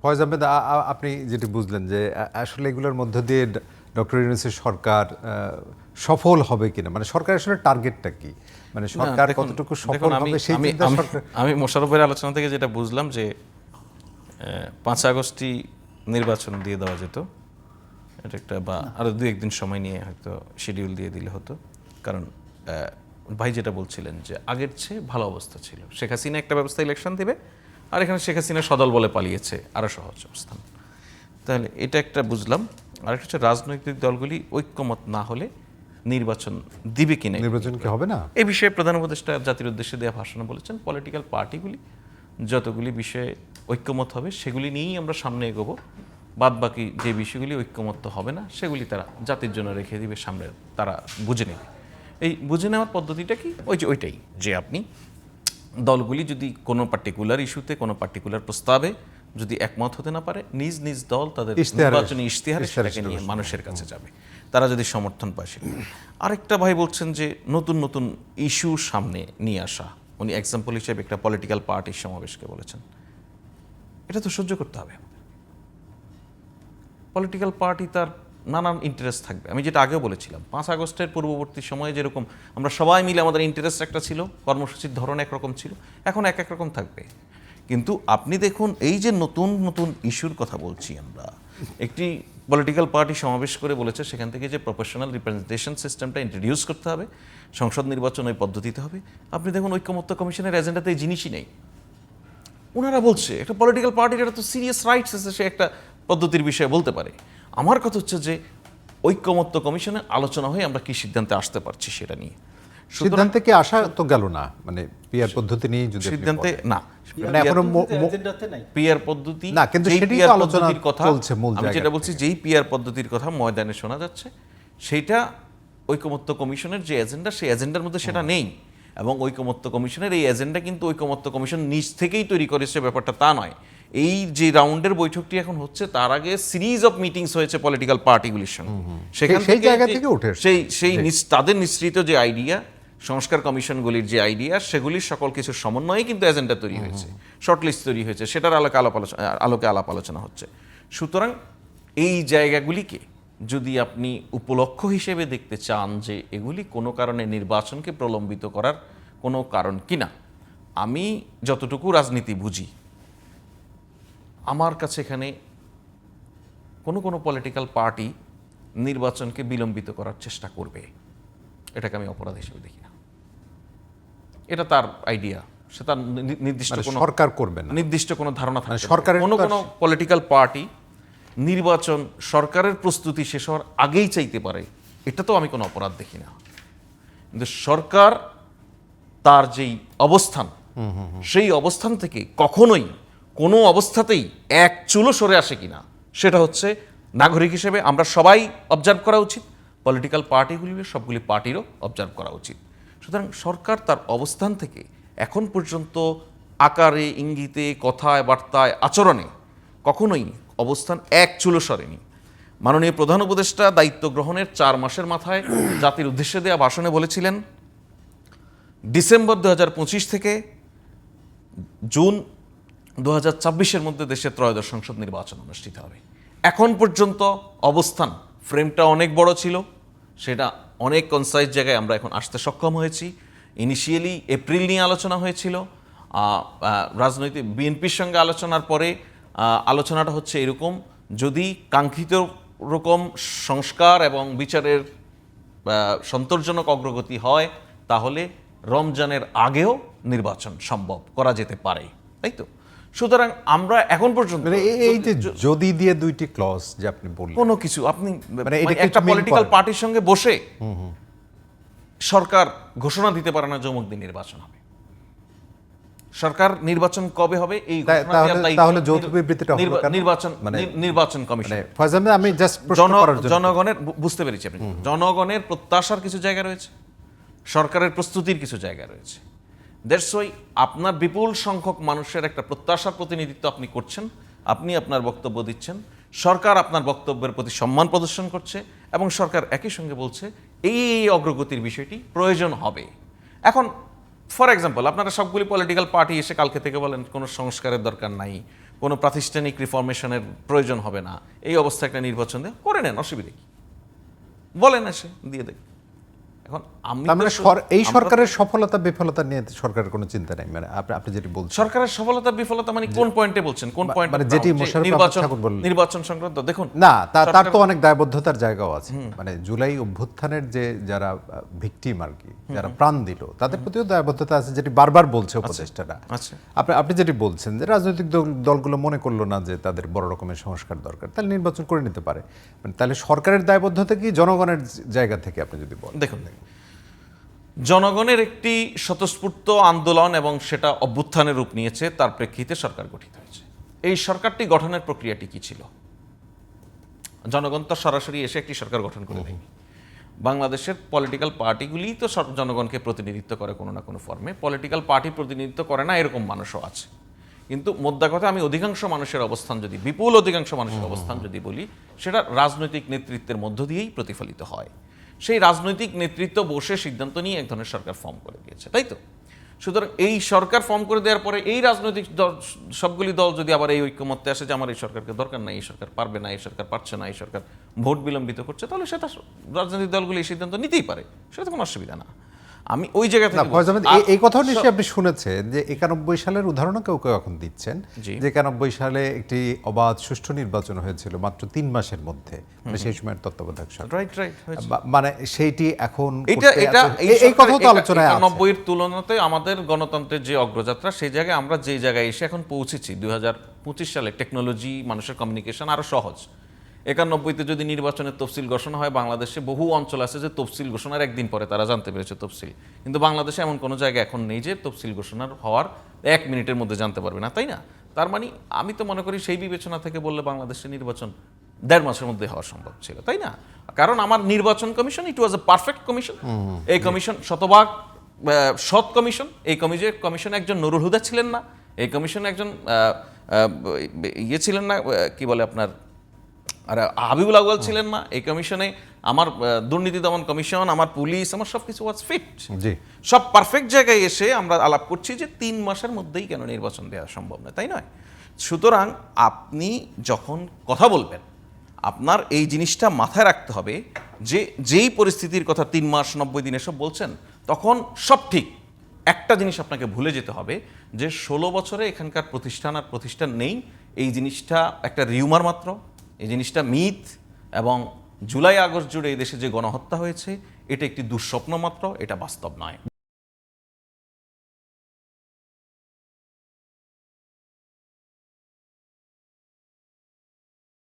ফয়েজ আহমেদ, আপনি যেটি বুঝলেন যে আসলে এগুলোর মধ্য দিয়ে ডক্টর ইউনূসের সরকার সফল হবে কিনা, মানে সরকার আসলে টার্গেটটা কি, মানে সরকার কতটুকু সফল হবে সেই চিন্তা সরকার। আমি মোশাররফের আলোচনা থেকে যেটা বুঝলাম যে 5 আগস্টই নির্বাচন দিয়ে দেওয়া যেত, এটা একটা, বা আরো 2-1 দিন সময় নিয়ে হয়তো শিডিউল দিয়ে দিলে হতো। কারণ ভাই যেটা বলছিলেন যে আগের চেয়ে ভালো অবস্থা ছিল, শেখ হাসিনা একটা ব্যবস্থা ইলেকশন দেবে, আর এখানে শেখ হাসিনা সদল বলে পালিয়েছে, আরো সহজ অবস্থান। তাহলে এটা একটা বুঝলাম। আরেকটা হচ্ছে রাজনৈতিক দলগুলি ঐক্যমত না হলে নির্বাচন দিবে কিনা, নির্বাচন কি হবে না, এই বিষয়ে প্রধান উপদেষ্টা জাতির উদ্দেশ্যে দেওয়া ভাষণে বলেছেন পলিটিক্যাল পার্টিগুলি যতগুলি বিষয়ে ঐক্যমত হবে সেগুলি নিয়েই আমরা সামনে এগোবো, বাদ বাকি যে বিষয়গুলি ঐক্যমত হবে না সেগুলি তারা জাতির জন্য রেখে দিবে, সামনে তারা বুঝে নেবে। এই বুঝে নেওয়ার পদ্ধতিটা কি, ওইটাই যে আপনি দলগুলি যদি কোনো পার্টিকুলার ইস্যুতে কোনো পার্টিকুলার প্রস্তাবে যদি একমত হতে না পারে, নিজ নিজ দল তাদের নির্বাচনী ইশতেহারে সেটাকে নিয়ে মানুষের কাছে যাবে, তারা যদি সমর্থন পায় সেটা। আরেকটা ভাই বলছেন যে নতুন নতুন ইস্যু সামনে নিয়ে আসা, উনি এক্সাম্পল হিসেবে একটা পলিটিক্যাল পার্টির সমাবেশকে বলেছেন। এটা তো সহ্য করতে হবে। পলিটিক্যাল পার্টি তার নানান ইন্টারেস্ট থাকবে। আমি যেটা আগেও বলেছিলাম, 5 আগস্টের পূর্ববর্তী সময়ে যেরকম আমরা সবাই মিলে আমাদের ইন্টারেস্ট একটা ছিল, কর্মসূচির ধরন একরকম ছিল, এখন এক এক রকম থাকবে। কিন্তু আপনি দেখুন এই যে নতুন নতুন ইস্যুর কথা বলছি আমরা, একটি পলিটিক্যাল পার্টি সমাবেশ করে বলেছে সেখান থেকে যে প্রফেশনাল রিপ্রেজেন্টেশন সিস্টেমটা ইন্ট্রোডিউস করতে হবে, সংসদ নির্বাচন ওই পদ্ধতিতে হবে। আপনি দেখুন ঐক্যমত্য কমিশনের এজেন্ডাতে এই জিনিসই নেই। ওনারা বলছে একটা পলিটিক্যাল পার্টির একটা তো সিরিয়াস রাইটস আছে, সে একটা পদ্ধতির বিষয়ে বলতে পারে। আমার কথা হচ্ছে যে ঐক্যমত্য কমিশনে আলোচনা হয়ে আমরা কি সিদ্ধান্তে আসতে পারছি সেটা নিয়ে। সিদ্ধান্তে কি আসা তো গেল না, মানে পিআর পদ্ধতি নিয়ে যদি সিদ্ধান্তে না, মানে এখনো পিআর পদ্ধতি না, কিন্তু সেটাই তো আলোচনা চলছে মূল জায়গায়। আমি যেটা বলছি যেই পিআর পদ্ধতির কথা ময়দানে শোনা যাচ্ছে, সেইটা ঐকমত্য কমিশনের যে এজেন্ডা সেই এজেন্ডার মধ্যে সেটা নেই। এবং ঐকমত্য কমিশনের এই এজেন্ডা কিন্তু ঐকমত্য কমিশন নিজ থেকেই তৈরি করেছে, ব্যাপারটা তা নয়। এই যে রাউন্ডের বৈঠকটি এখন হচ্ছে তার আগে সিরিজ অফ মিটিংস হয়েছে পলিটিক্যাল পার্টিগুলির সঙ্গে, সেখান সেই জায়গা থেকে উঠে সেই তাদের নিঃসৃত যে আইডিয়া, সংস্কার কমিশনগুলির যে আইডিয়া, সেগুলির সকল কিছু সমন্বয়ে কিন্তু এজেন্ডা তৈরি হয়েছে, শর্টলিস্ট তৈরি হয়েছে, সেটার আলোকে আলাপ আলোচনা হচ্ছে। সুতরাং এই জায়গাগুলিকে যদি আপনি উপলক্ষ্য হিসেবে দেখতে চান যে এগুলি কোনো কারণে নির্বাচনকে প্রলম্বিত করার কোনো কারণ কিনা, আমি যতটুকু রাজনীতি বুঝি, আমার কাছে এখানে কোনো কোনো পলিটিক্যাল পার্টি নির্বাচনকে বিলম্বিত করার চেষ্টা করবে, এটাকে আমি অপরাধ হিসেবে দেখি না। এটা তার আইডিয়া, সে তার নির্দিষ্ট কোনো সরকার করবে না, নির্দিষ্ট কোনো ধারণা থাকে। সরকারের কোনো কোনো পলিটিক্যাল পার্টি নির্বাচন সরকারের প্রস্তুতি শেষ হওয়ার আগেই চাইতে পারে, এটা তো আমি কোনো অপরাধ দেখি না। কিন্তু সরকার তার যেই অবস্থান, সেই অবস্থান থেকে কখনোই কোনো অবস্থাতেই এক চুলো সরে আসে কিনা, সেটা হচ্ছে নাগরিক হিসেবে আমরা সবাই অবজার্ভ করা উচিত, পলিটিক্যাল পার্টিগুলির সবগুলি পার্টিরও অবজার্ভ করা উচিত। সুতরাং সরকার তার অবস্থান থেকে এখন পর্যন্ত আকারে, ইঙ্গিতে, কথায়, বার্তায়, আচরণে কখনোই অবস্থান এক চুলো সরেনি। মাননীয় প্রধান উপদেষ্টা দায়িত্ব গ্রহণের 4 মাসের মাথায় জাতির উদ্দেশ্যে দেওয়া ভাষণে বলেছিলেন ডিসেম্বর 2025 থেকে জুন 2026-এর মধ্যে দেশের ত্রয়োদশ সংসদ নির্বাচন অনুষ্ঠিত হবে। এখন পর্যন্ত অবস্থান ফ্রেমটা অনেক বড় ছিল, সেটা অনেক কনসাইজ জায়গায় আমরা এখন আসতে সক্ষম হয়েছি। ইনিশিয়ালি এপ্রিল নিয়ে আলোচনা হয়েছিল, রাজনৈতিক বিএনপির সঙ্গে আলোচনার পরে আলোচনাটা হচ্ছে এরকম, যদি কাঙ্ক্ষিত রকম সংস্কার এবং বিচারের সন্তোষজনক অগ্রগতি হয় তাহলে রমজানের আগেও নির্বাচন সম্ভব করা যেতে পারে, তাই তো? সুতরাং আমরা এখন পর্যন্ত এই যে যদি দিয়ে 2টি ক্লজ যে আপনি বললেন, কোনো কিছু আপনি একটা পলিটিক্যাল পার্টির সঙ্গে বসে সরকার ঘোষণা দিতে পারে না যে অমুক দিন নির্বাচন হবে। সরকার নির্বাচন কবে হবে এই তাহলে যৌথ বিবৃতিটা নির্বাচন কমিশন, আমি জাস্ট প্রশ্ন করার জন্য, জনগণের, বুঝতে পেরেছি আপনি, জনগণের প্রত্যাশার কিছু জায়গা রয়েছে, সরকারের প্রস্তুতির কিছু জায়গা রয়েছে। দ্যাটস ওয়াই আপনার বিপুল সংখ্যক মানুষের একটা প্রত্যাশার প্রতিনিধিত্ব আপনি করছেন, আপনি আপনার বক্তব্য দিচ্ছেন, সরকার আপনার বক্তব্যের প্রতি সম্মান প্রদর্শন করছে এবং সরকার একই সঙ্গে বলছে এই অগ্রগতির বিষয়টি প্রয়োজন হবে। এখন ফর এক্সাম্পল আপনারা সবগুলি পলিটিক্যাল পার্টি এসে কালকে থেকে বলেন কোনো সংস্কারের দরকার নাই, কোনো প্রাতিষ্ঠানিক রিফরমেশনের প্রয়োজন হবে না, এই অবস্থায় একটা নির্বাচন দিয়ে করে নেন, অসুবিধা কি, বলেন এসে দিয়ে দেখ। এখন আমি তার মানে এই সরকারের সফলতা বিফলতা নিয়ে সরকারের কোনো চিন্তা নাই, মানে আপনি যেটি বলছেন সরকারের সফলতা বিফলতা মানে কোন পয়েন্টে বলছেন, কোন পয়েন্ট? মানে যেটি নির্বাচন সংক্রান্ত দেখুন না, তার তো অনেক দায়বদ্ধতার জায়গাও আছে। মানে জুলাই অভ্যুত্থানের যে যারা ভিকটিম আর কি, যারা প্রাণ দিল, তাদের প্রতিও দায়বদ্ধতা আছে, যেটি বারবার বলছে উপদেষ্টারা। আচ্ছা, আপনি যেটি বলছেন যে রাজনৈতিক দলগুলো মনে করলো না যে তাদের বড় রকমের সংস্কার দরকার, তাহলে নির্বাচন করে নিতে পারে। মানে তাহলে সরকারের দায়বদ্ধতা কি জনগণের জায়গা থেকে আপনি যদি বলেন? দেখুন, জনগণের একটি স্বতঃস্ফূর্ত আন্দোলন এবং সেটা অভ্যুত্থানের রূপ নিয়েছে, তার প্রেক্ষিতে সরকার গঠিত হয়েছে। এই সরকারটি গঠনের প্রক্রিয়াটি কি ছিল? জনগণ তো সরাসরি এসে একটি সরকার গঠন করে দেয়নি। বাংলাদেশের পলিটিক্যাল পার্টিগুলিই তো জনগণকে প্রতিনিধিত্ব করে কোনো না কোনো ফর্মে। পলিটিক্যাল পার্টি প্রতিনিধিত্ব করে না এরকম মানুষও আছে, কিন্তু মোদ্দা কথা আমি অধিকাংশ মানুষের অবস্থান যদি, বিপুল অধিকাংশ মানুষের অবস্থান যদি বলি, সেটা রাজনৈতিক নেতৃত্বের মধ্য দিয়েই প্রতিফলিত হয়। সেই রাজনৈতিক নেতৃত্ব বসে সিদ্ধান্ত নিয়ে এক ধরনের সরকার ফর্ম করে দিয়েছে, তাই তো? সুতরাং এই সরকার ফর্ম করে দেওয়ার পরে এই রাজনৈতিক সবগুলি দল যদি আবার এই ঐক্যমত্যে আসে যে আমার এই সরকারকে দরকার নাই, এই সরকার পারবে না, এই সরকার পারছে না, এই সরকার ভোট বিলম্বিত করছে, তাহলে সেটা রাজনৈতিক দলগুলি এই সিদ্ধান্ত নিতেই পারে, সেটা কোনো অসুবিধা না। আমি ওই জায়গা থেকে এই কথাও নিশ্চয়ই আপনি শুনেছেন যে 91 সালের উদাহরণও কেউ কেউ এখন দিচ্ছেন, যে 91 সালে একটি অবাধ সুষ্ঠু নির্বাচন হয়েছিল মাত্র 3 মাসের মধ্যে, সেই সময়ের তত্ত্বাবধায়ক সরকার। রাইট, মানে সেইটি এখন এই কথা তো আলোচনায় আছে। 91 এর তুলনাতে আমাদের গণতন্ত্রের যে অগ্রযাত্রা, সেই জায়গায় আমরা যে জায়গায় এসে এখন পৌঁছেছি 2025 সালে, টেকনোলজি, মানুষের কমিউনিকেশন আরো সহজ। 91-তে যদি নির্বাচনের তফসিল ঘোষণা হয়, বাংলাদেশে বহু অঞ্চল আছে যে তফসিল ঘোষণার একদিন পরে তারা জানতে পেরেছে তফসিল, কিন্তু বাংলাদেশে এমন কোনো জায়গা এখন নেই যে তফসিল ঘোষণার হওয়ার 1 মিনিটের মধ্যে জানতে পারবে না, তাই না? তার মানে আমি তো মনে করি সেই বিবেচনা থেকে বললে বাংলাদেশের নির্বাচন 1.5 মাসের মধ্যে হওয়া সম্ভব ছিল, তাই না? কারণ আমার নির্বাচন কমিশন, ইট ওয়াজ এ পারফেক্ট কমিশন। এই কমিশন শতভাগ সৎ কমিশন। এই কমিশনে একজন নুরুল হুদা ছিলেন না, এই কমিশনে একজন ইয়ে ছিলেন না, কি বলে আপনার, আর হাবিবুল আউয়াল ছিলেন না। এই কমিশনে আমার দুর্নীতি দমন কমিশন, আমার পুলিশ, আমার সব কিছু ওয়াজ ফিট, সব পারফেক্ট জায়গায় এসে আমরা আলাপ করছি যে 3 মাসের মধ্যেই কেন নির্বাচন দেওয়া সম্ভব নয়, তাই নয়? সুতরাং আপনি যখন কথা বলবেন, আপনার এই জিনিসটা মাথায় রাখতে হবে যে যেই পরিস্থিতির কথা 3 মাস 90 দিন এসব বলছেন, তখন সব ঠিক। একটা জিনিস আপনাকে ভুলে যেতে হবে যে 16 বছরে এখানকার প্রতিষ্ঠান আর প্রতিষ্ঠান নেই, এই জিনিসটা একটা রিউমার মাত্র, এই জিনিসটা মিথ, এবং জুলাই আগস্ট জুড়ে এই দেশে যে গণহত্যা হয়েছে এটা একটি দুঃস্বপ্ন মাত্র, এটা বাস্তব নয়।